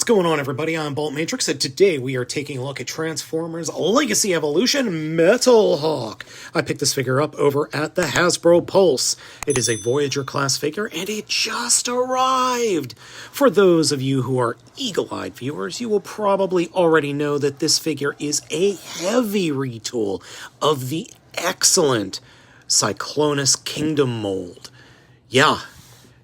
going on, everybody? I'm Baltmatrix, and today we are taking a look at Transformers Legacy Evolution METALHAWK. I picked this figure up over at the Hasbro Pulse. It is a Voyager class figure, and it just arrived. For those of you who are eagle-eyed viewers, you will probably already know that this figure is a heavy retool of the excellent Cyclonus Kingdom mold. Yeah,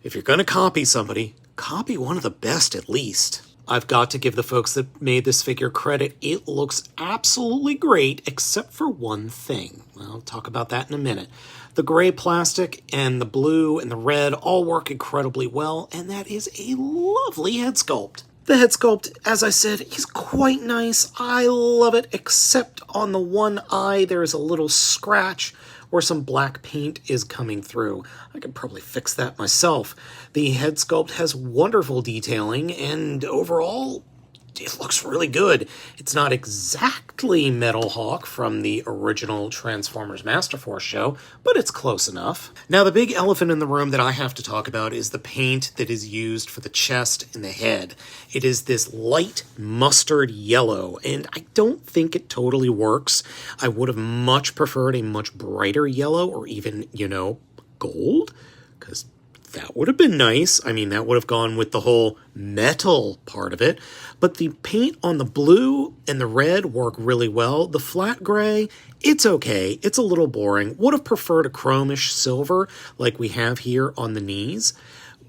if you're going to copy somebody, copy one of the best at least. I've got to give the folks that made this figure credit. It looks absolutely great, except for one thing. I'll talk about that in a minute. The gray plastic and the blue and the red all work incredibly well, and that is a lovely head sculpt. The head sculpt, as I said, is quite nice. I love it, except on the one eye there is a little scratch where some black paint is coming through. I could probably fix that myself. The head sculpt has wonderful detailing, and overall, it looks really good. It's not exactly METALHAWK from the original Transformers Master Force show, but it's close enough. Now, the big elephant in the room that I have to talk about is the paint that is used for the chest and the head. It is this light mustard yellow, and I don't think it totally works. I would have much preferred a much brighter yellow, or even, gold, because that would have been nice. I mean, that would have gone with the whole metal part of it. But the paint on the blue and the red work really well. The flat gray, it's okay. It's a little boring. Would have preferred a chromish silver like we have here on the knees,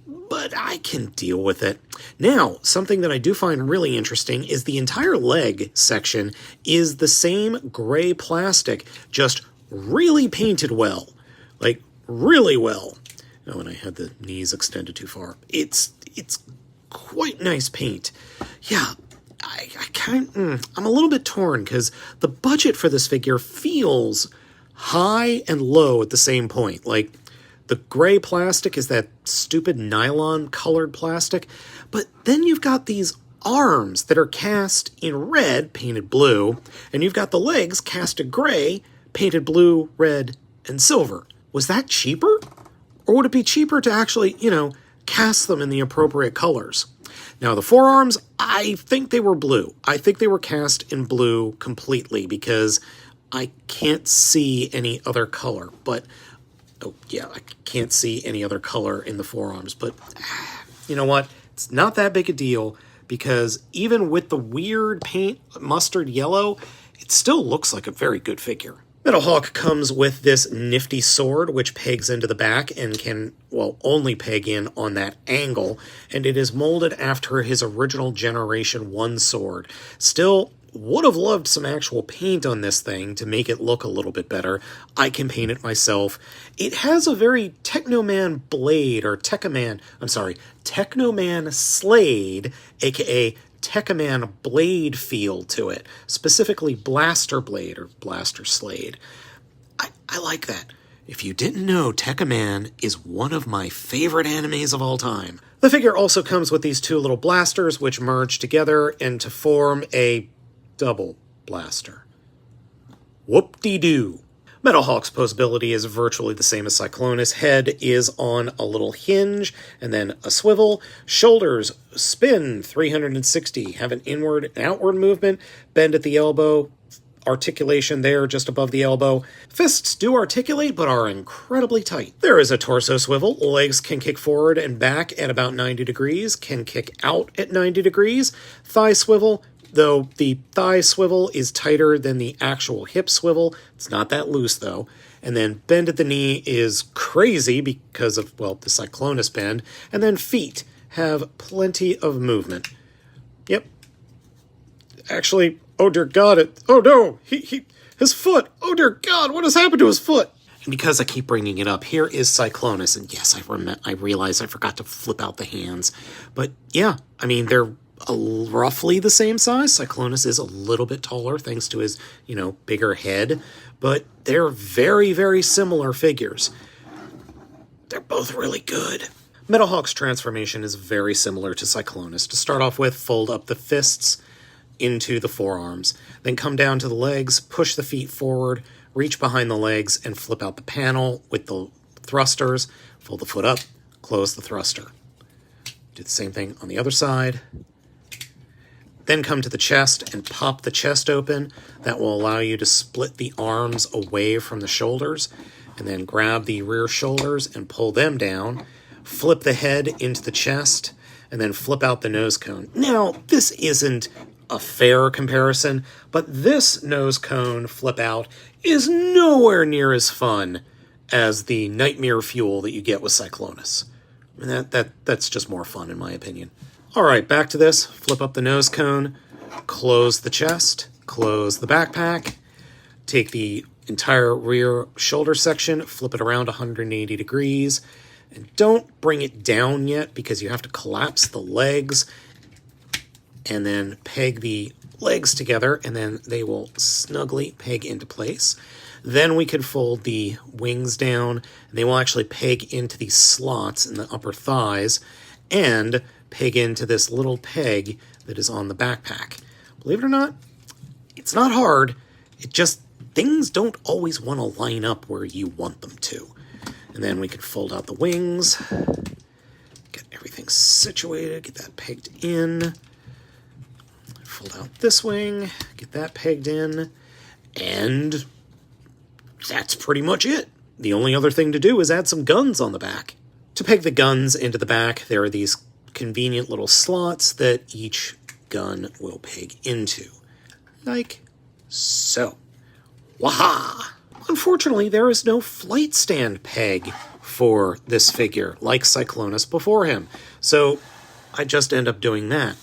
but I can deal with it. Now, something that I do find really interesting is the entire leg section is the same gray plastic, just really painted well. Like, really well. Oh, and I had the knees extended too far. It's quite nice paint. Yeah, I'm a little bit torn because the budget for this figure feels high and low at the same point. Like, the gray plastic is that stupid nylon colored plastic, but then you've got these arms that are cast in red, painted blue, and you've got the legs cast in gray, painted blue, red, and silver. Was that cheaper? Or would it be cheaper to actually, cast them in the appropriate colors? Now, the forearms, I think they were blue. I think they were cast in blue completely because I can't see any other color. But, I can't see any other color in the forearms. But, you know what? It's not that big a deal because even with the weird paint, mustard yellow, it still looks like a very good figure. METALHAWK comes with this nifty sword, which pegs into the back and can, only peg in on that angle, and it is molded after his original Generation 1 sword. Still, would have loved some actual paint on this thing to make it look a little bit better. I can paint it myself. It has a very Technoman blade, or Technoman Slade, aka Technoman blade feel to it, specifically Blaster Blade or Blaster Slade. I like that. If you didn't know, Technoman is one of my favorite animes of all time. The figure also comes with these two little blasters which merge together and to form a double blaster. Whoop-de-doo. METALHAWK's posability is virtually the same as Cyclonus. Head is on a little hinge and then a swivel. Shoulders spin 360, have an inward and outward movement, bend at the elbow, articulation there just above the elbow. Fists do articulate but are incredibly tight. There is a torso swivel. Legs can kick forward and back at about 90 degrees, can kick out at 90 degrees. Thigh swivel, though the thigh swivel is tighter than the actual hip swivel. It's not that loose, though. And then bend at the knee is crazy because of, the Cyclonus bend. And then feet have plenty of movement. Yep. Actually, oh dear God, oh no, his foot. Oh dear God, what has happened to his foot? And because I keep bringing it up, here is Cyclonus. And yes, I realize I forgot to flip out the hands. But yeah, they're roughly the same size. Cyclonus is a little bit taller thanks to his, bigger head, but they're very, very similar figures. They're both really good. METALHAWK's transformation is very similar to Cyclonus. To start off with, fold up the fists into the forearms, then come down to the legs, push the feet forward, reach behind the legs, and flip out the panel with the thrusters, fold the foot up, close the thruster. Do the same thing on the other side. Then come to the chest and pop the chest open. That will allow you to split the arms away from the shoulders, and then grab the rear shoulders and pull them down. Flip the head into the chest, and then flip out the nose cone. Now, this isn't a fair comparison, but this nose cone flip out is nowhere near as fun as the nightmare fuel that you get with Cyclonus. I mean, that's just more fun in my opinion. All right, back to this. Flip up the nose cone, close the chest, close the backpack, take the entire rear shoulder section, flip it around 180 degrees, and don't bring it down yet because you have to collapse the legs and then peg the legs together, and then they will snugly peg into place. Then we can fold the wings down, and they will actually peg into these slots in the upper thighs and peg into this little peg that is on the backpack. Believe it or not, it's not hard. It just, things don't always want to line up where you want them to. And then we can fold out the wings, get everything situated, get that pegged in. Fold out this wing, get that pegged in, and that's pretty much it. The only other thing to do is add some guns on the back. To peg the guns into the back, there are these convenient little slots that each gun will peg into. Like so. Waha! Unfortunately, there is no flight stand peg for this figure, like Cyclonus before him. So I just end up doing that.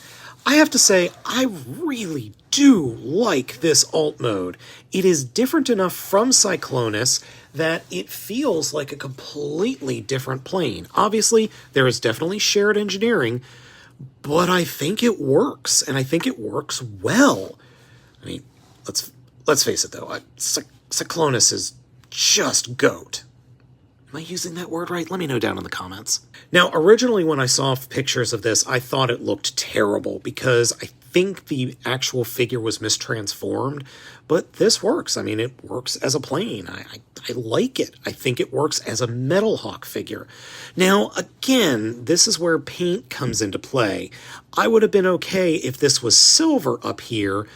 I have to say, I really do like this alt mode. It is different enough from Cyclonus that it feels like a completely different plane. Obviously, there is definitely shared engineering, but I think it works, and I think it works well. I mean, let's face it, though. Cyclonus is just GOAT. Am I using that word right? Let me know down in the comments. Now, originally when I saw pictures of this, I thought it looked terrible because I think the actual figure was mistransformed, but this works. I mean, it works as a plane. I like it. I think it works as a METALHAWK figure. Now, again, this is where paint comes into play. I would have been okay if this was silver up here,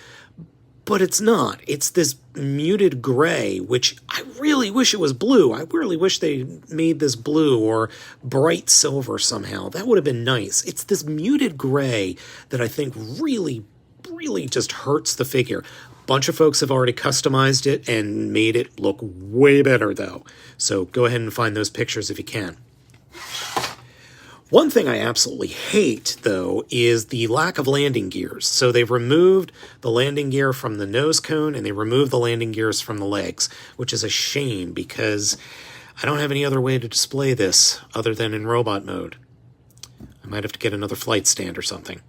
but it's not. It's this muted gray, which I really wish it was blue. I really wish they made this blue or bright silver somehow. That would have been nice. It's this muted gray that I think really, really just hurts the figure. A bunch of folks have already customized it and made it look way better, though. So go ahead and find those pictures if you can. One thing I absolutely hate, though, is the lack of landing gears. So they've removed the landing gear from the nose cone, and they removed the landing gears from the legs, which is a shame because I don't have any other way to display this other than in robot mode. I might have to get another flight stand or something.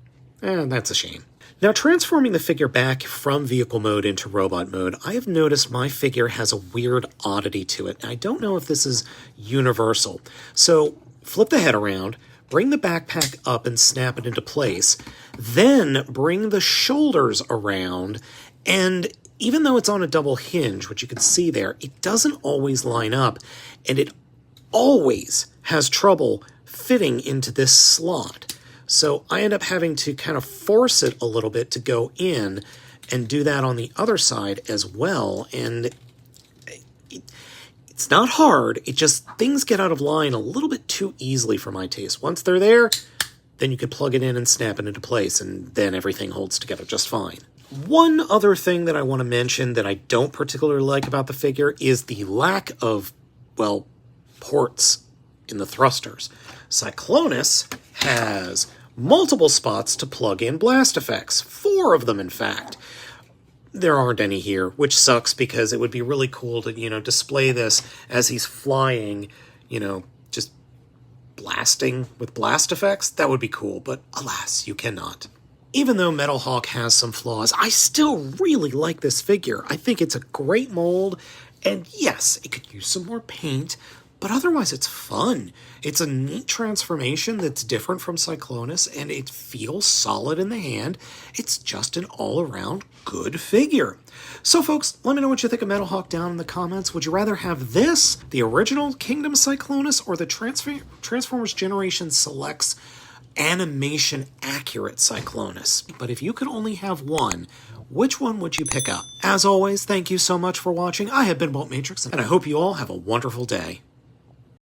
That's a shame. Now, transforming the figure back from vehicle mode into robot mode, I have noticed my figure has a weird oddity to it. I don't know if this is universal. So flip the head around, bring the backpack up and snap it into place, then bring the shoulders around, and even though it's on a double hinge, which you can see there, it doesn't always line up, and it always has trouble fitting into this slot. So I end up having to kind of force it a little bit to go in and do that on the other side as well, and it's not hard, it just, things get out of line a little bit too easily for my taste. Once they're there, then you can plug it in and snap it into place, and then everything holds together just fine. One other thing that I want to mention that I don't particularly like about the figure is the lack of, well, ports in the thrusters. Cyclonus has multiple spots to plug in blast effects, 4 of them in fact. There aren't any here, which sucks because it would be really cool to, display this as he's flying, just blasting with blast effects. That would be cool, but alas, you cannot. Even though METALHAWK has some flaws, I still really like this figure. I think it's a great mold, and yes, it could use some more paint, but otherwise it's fun. It's a neat transformation that's different from Cyclonus, and it feels solid in the hand. It's just an all-around good figure. So folks, let me know what you think of METALHAWK down in the comments. Would you rather have this, the original Kingdom Cyclonus, or the Transformers Generation Selects animation-accurate Cyclonus. But if you could only have one, which one would you pick up? As always, thank you so much for watching. I have been Baltmatrix, and I hope you all have a wonderful day.